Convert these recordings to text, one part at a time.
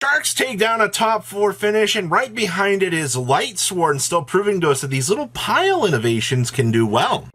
Sharks take down a top 4 finish, and right behind it is Lightsworn, still proving to us that these little pile innovations can do well.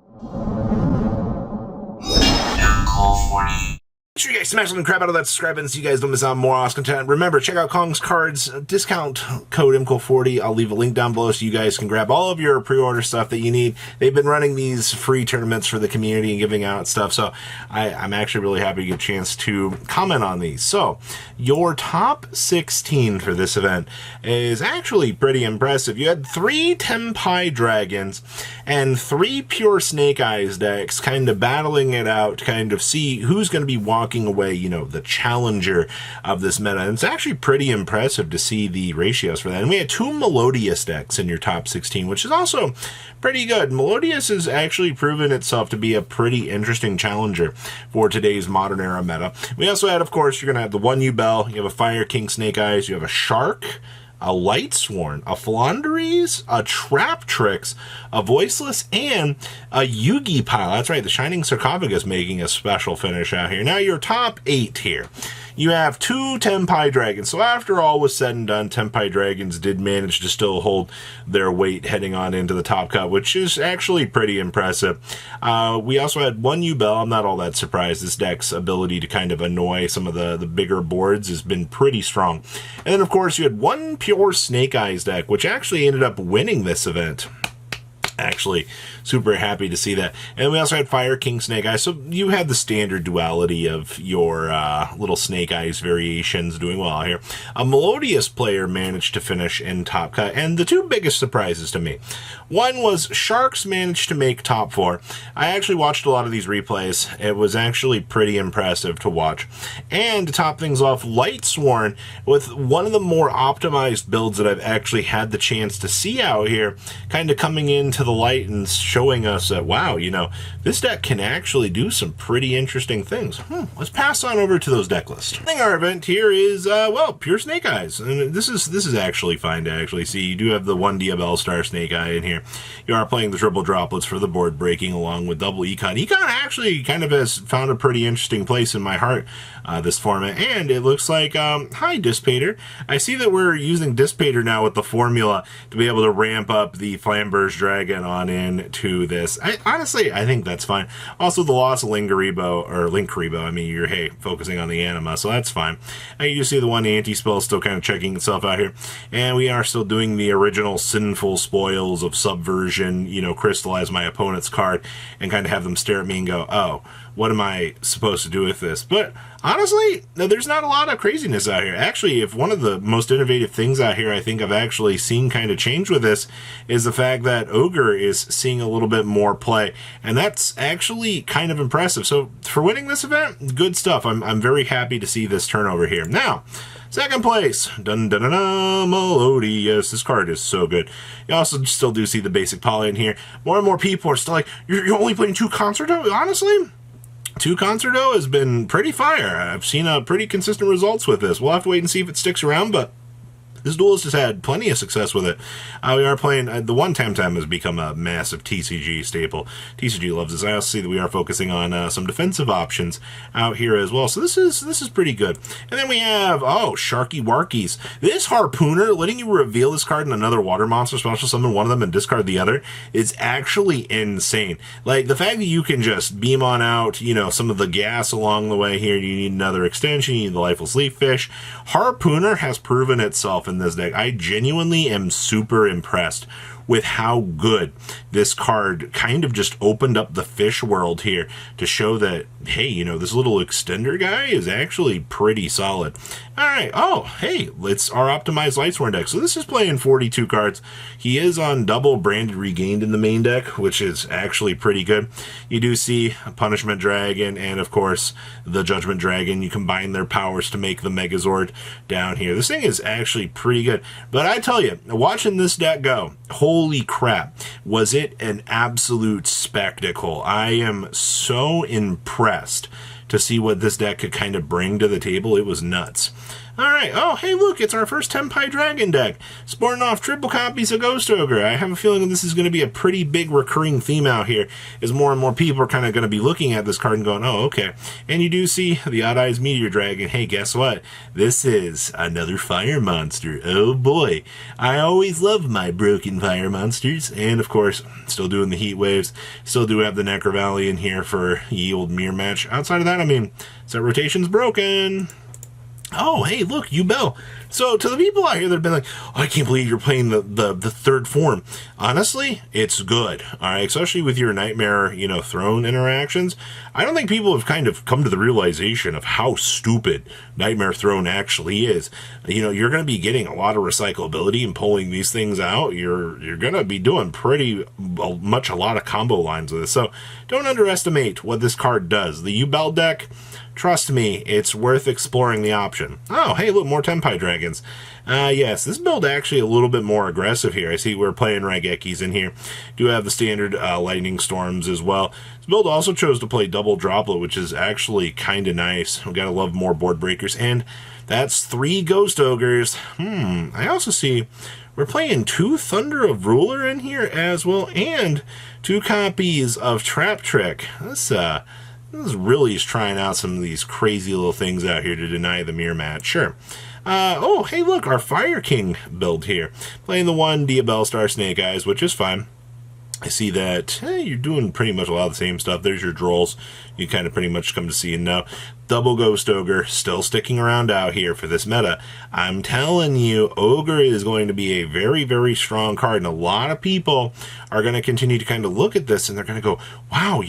Make sure you guys smash the crap out of that subscribe button so you guys don't miss out on more awesome content. Remember, check out Kong's Cards, discount code IMCO40. I'll leave a link down below so you guys can grab all of your pre-order stuff that you need. They've been running these free tournaments for the community and giving out stuff, so I'm actually really happy to get a chance to comment on these. So, your top 16 for this event is actually pretty impressive. You had 3 Tenpai Dragons and 3 Pure Snake Eyes decks kind of battling it out to kind of see who's going to be walking away, you know, the challenger of this meta. And it's actually pretty impressive to see the ratios for that. And we had 2 Melodious decks in your top 16, which is also pretty good. Melodious has actually proven itself to be a pretty interesting challenger for today's modern era meta. We also had, of course, you're going to have the 1 Yubel, you have a Fire King Snake Eyes, you have a Shark, a Lightsworn, a Flandres, a Traptrix, a Voiceless, and a Yugi pile. That's right, the Shining Sarcophagus making a special finish out here. Now, your top 8 here. You have 2 Tenpai Dragons. So after all was said and done, Tenpai Dragons did manage to still hold their weight heading on into the top cut, which is actually pretty impressive. We also had 1 Yubel. I'm not all that surprised. This deck's ability to kind of annoy some of the bigger boards has been pretty strong. And then, of course, you had 1 Pure Snake Eyes deck, which actually ended up winning this event. Actually, super happy to see that. And we also had Fire King Snake Eyes, so you had the standard duality of your little Snake Eyes variations doing well here. A Melodious player managed to finish in top cut, and the 2 biggest surprises to me. One was Sharks managed to make top 4. I actually watched a lot of these replays. It was actually pretty impressive to watch. And to top things off, Lightsworn, with one of the more optimized builds that I've actually had the chance to see out here, kind of coming into the light and showing us that, wow, you know, this deck can actually do some pretty interesting things. Let's pass on over to those deck lists. I think our event here is, well, Pure Snake Eyes. And this is actually fine to actually see. You do have the 1 Diabell Star Snake Eye in here. You are playing the triple droplets for the board breaking along with double Econ. Econ actually kind of has found a pretty interesting place in my heart this format. And it looks like, hi, Dissipator. I see that we're using Dissipator now with the formula to be able to ramp up the Flamberge Dragon on into this. Honestly, I think that's fine. Also, the loss of Linkuriboh, I mean, you're, hey, focusing on the anima, so that's fine. And you see the 1 anti-spell still kind of checking itself out here. And we are still doing the original sinful spoils of Subversion, you know, crystallize my opponent's card and kind of have them stare at me and go, oh, what am I supposed to do with this? But honestly, there's not a lot of craziness out here. Actually, if one of the most innovative things out here I think I've actually seen kind of change with this is the fact that Ogre is seeing a little bit more play, and that's actually kind of impressive. So for winning this event, good stuff. I'm very happy to see this turnover here. Now, second place, dun dun dun dun, Melodious. This card is so good. You also still do see the basic poly in here. More and more people are still like, you're only playing 2 Concerto? Honestly, 2 Concerto has been pretty fire. I've seen pretty consistent results with this. We'll have to wait and see if it sticks around, but this duelist has had plenty of success with it. We are playing, the 1 Temtem has become a massive TCG staple. TCG loves this. I also see that we are focusing on some defensive options out here as well. So this is pretty good. And then we have, oh, Sharky Warkies. This Harpooner, letting you reveal this card in another water monster, special summon one of them and discard the other, is actually insane. Like, the fact that you can just beam on out, you know, some of the gas along the way here. You need another extension, you need the Lifeless Leaf Fish. Harpooner has proven itself in this deck. I genuinely am super impressed with how good this card kind of just opened up the fish world here to show that, hey, you know, this little extender guy is actually pretty solid. All right. Oh, hey, it's our optimized Lightsworn deck. So this is playing 42 cards. He is on double Branded Regained in the main deck, which is actually pretty good. You do see a Punishment Dragon and, of course, the Judgment Dragon. You combine their powers to make the Megazord down here. This thing is actually pretty good. But I tell you, watching this deck go, holy crap, was it an absolute spectacle. I am so impressed to see what this deck could kind of bring to the table. It was nuts. All right. Oh, hey, look, it's our first Tenpai Dragon deck. Sporting off triple copies of Ghost Ogre. I have a feeling this is going to be a pretty big recurring theme out here, as more and more people are kind of going to be looking at this card and going, oh, okay. And you do see the Odd Eyes Meteor Dragon. Hey, guess what? This is another fire monster. Oh, boy. I always love my broken fire monsters. And, of course, still doing the Heat Waves. Still do have the Necro Valley in here for the old mirror match. Outside of that, I mean, set rotation's broken. Oh, hey, look, Yubel. So, to the people out here that have been like, oh, I can't believe you're playing the third form. Honestly, it's good. All right, especially with your Nightmare, Throne interactions. I don't think people have kind of come to the realization of how stupid Nightmare Throne actually is. You're going to be getting a lot of recyclability and pulling these things out. You're going to be doing pretty much a lot of combo lines with this. So, don't underestimate what this card does. The Yubel deck, trust me, it's worth exploring the option. Oh, hey, look, more Tenpai Dragons. Yes, this build actually a little bit more aggressive here. I see we're playing Raigekis in here. Do have the standard Lightning Storms as well. This build also chose to play Double Droplet, which is actually kind of nice. We gotta love more board breakers. And that's 3 Ghost Ogres. I also see we're playing 2 Thunder of Ruler in here as well, and 2 copies of Trap Trick. This really is trying out some of these crazy little things out here to deny the mirror match. Sure. Oh, hey, look, our Fire King build here. Playing the 1 Diabell Star Snake Eyes, which is fine. I see that you're doing pretty much a lot of the same stuff. There's your Drolls. You kind of pretty much come to see and know. Double Ghost Ogre still sticking around out here for this meta. I'm telling you, Ogre is going to be a very, very strong card, and a lot of people are going to continue to kind of look at this and they're going to go, wow,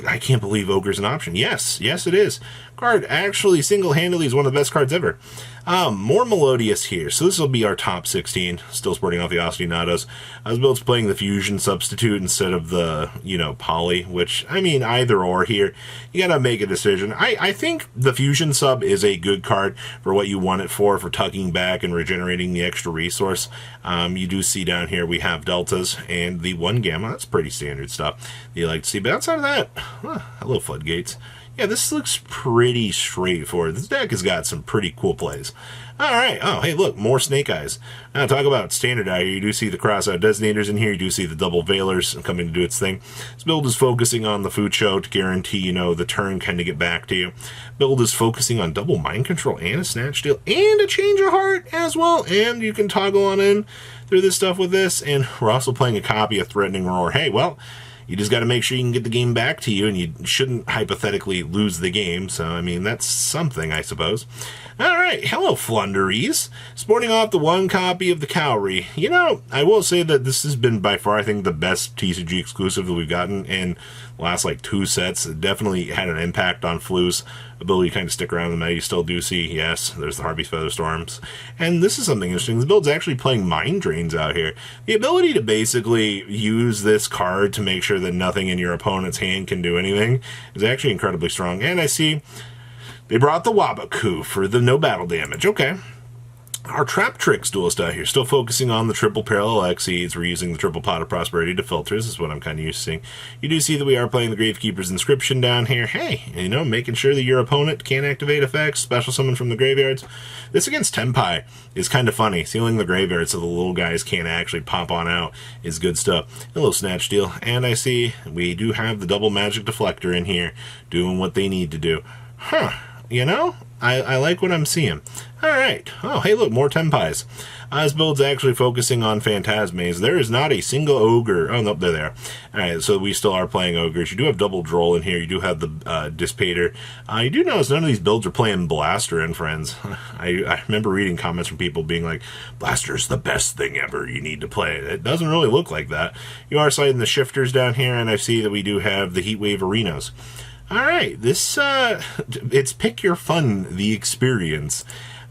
I can't believe Ogre's an option. Yes, it is. Card actually single-handedly is one of the best cards ever. More Melodious here. So this will be our top 16. Still sporting off the Ostinatos. I was built playing the Fusion substitute instead of the, Poly, which, I mean, either or here. You gotta make a decision. I think the Fusion sub is a good card for what you want it for tucking back and regenerating the extra resource. You do see down here we have Deltas and the 1 Gamma. That's pretty standard stuff that you like to see. But outside of that, hello Floodgates. Yeah, this looks pretty straightforward. This deck has got some pretty cool plays. All right. Oh, hey, look, more Snake Eyes. Now, talk about standard out here. You do see the cross-out Detonators in here. You do see the double Veilers coming to do its thing. This build is focusing on the Fucho to guarantee, the turn kind of get back to you. Build is focusing on double Mind Control and a Snatch Steal and a Change of Heart as well. And you can toggle on in through this stuff with this. And we're also playing a copy of Threatening Roar. Hey, well, you just got to make sure you can get the game back to you, and you shouldn't hypothetically lose the game. So, I mean, that's something, I suppose. All right, hello, Flunderies. Sporting off the 1 copy of the Cowrie. I will say that this has been by far, I think, the best TCG exclusive that we've gotten in the last, 2 sets. It definitely had an impact on Flu's ability to kind of stick around the meta. You still do see, yes, there's the Harpy's Featherstorms. And this is something interesting. This build's actually playing Mind Drains out here. The ability to basically use this card to make sure that nothing in your opponent's hand can do anything is actually incredibly strong. And I see they brought the Wabaku for the no battle damage. Okay. Our Trap Tricks duelist out here, still focusing on the triple Parallel Exceeds. We're using the triple Pot of Prosperity to filters, is what I'm kind of used to seeing. You do see that we are playing the Gravekeeper's Inscription down here. Hey, making sure that your opponent can't activate effects, special summon from the graveyards. This against Tenpai is kind of funny. Sealing the graveyard so the little guys can't actually pop on out is good stuff. A little Snatch Steal. And I see we do have the double Magic Deflector in here, doing what they need to do. I like what I'm seeing. All right. Oh, hey, look, more Tenpais. This build's actually focusing on Phantasmes. There is not a single Ogre. Oh, no, they're there. All right, so we still are playing Ogres. You do have double Droll in here. You do have the Dissipator. You do notice none of these builds are playing Blaster and friends. I remember reading comments from people being like, Blaster's the best thing ever. You need to play it. It doesn't really look like that. You are citing the Shifters down here, and I see that we do have the Heatwave Arenas. All right, this, it's Pick Your Fun, the experience.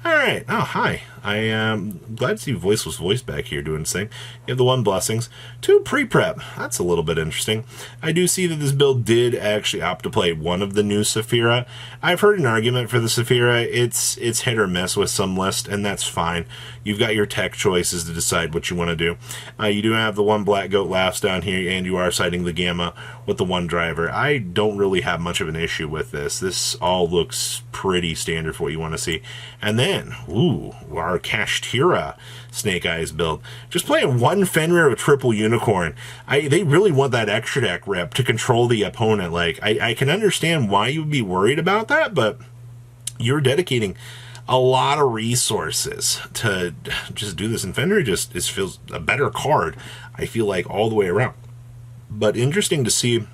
All right, oh, hi. I am glad to see Voiceless Voice back here doing his thing. You have the 1 Blessings, 2 Pre-Prep. That's a little bit interesting. I do see that this build did actually opt to play one of the new Saphira. I've heard an argument for the Saphira. It's hit or miss with some list, and that's fine. You've got your tech choices to decide what you want to do. You do have the 1 Black Goat Laughs down here, and you are citing the Gamma with the 1 Driver. I don't really have much of an issue with this. This all looks pretty standard for what you want to see. And then, ooh, our Kashtira Snake Eyes build. Just playing 1 Fenrir with triple Unicorn. They really want that extra deck rep to control the opponent. Like, I can understand why you would be worried about that, but you're dedicating a lot of resources to just do this. And Fenrir just feels a better card, I feel like, all the way around. But interesting to see.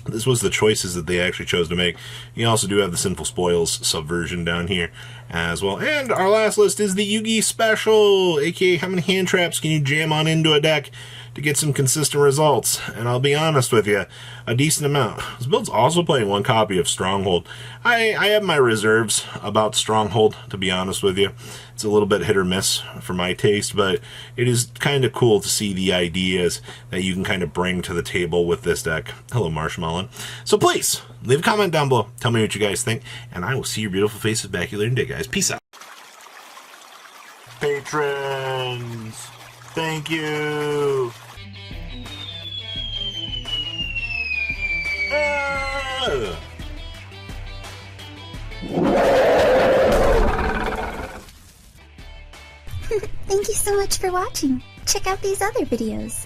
This was the choices that they actually chose to make. You also do have the Sinful Spoils Subversion down here as well. And our last list is the Yugi Special, aka how many hand traps can you jam on into a deck to get some consistent results? And I'll be honest with you, a decent amount. This build's also playing 1 copy of Stronghold. I have my reserves about Stronghold, to be honest with you. It's a little bit hit or miss for my taste, but it is kind of cool to see the ideas that you can kind of bring to the table with this deck. Hello, Marshmallow. So please, leave a comment down below. Tell me what you guys think, and I will see your beautiful faces back here later today, guys. Peace out. Patrons, thank you. Thank you so much for watching. Check out these other videos.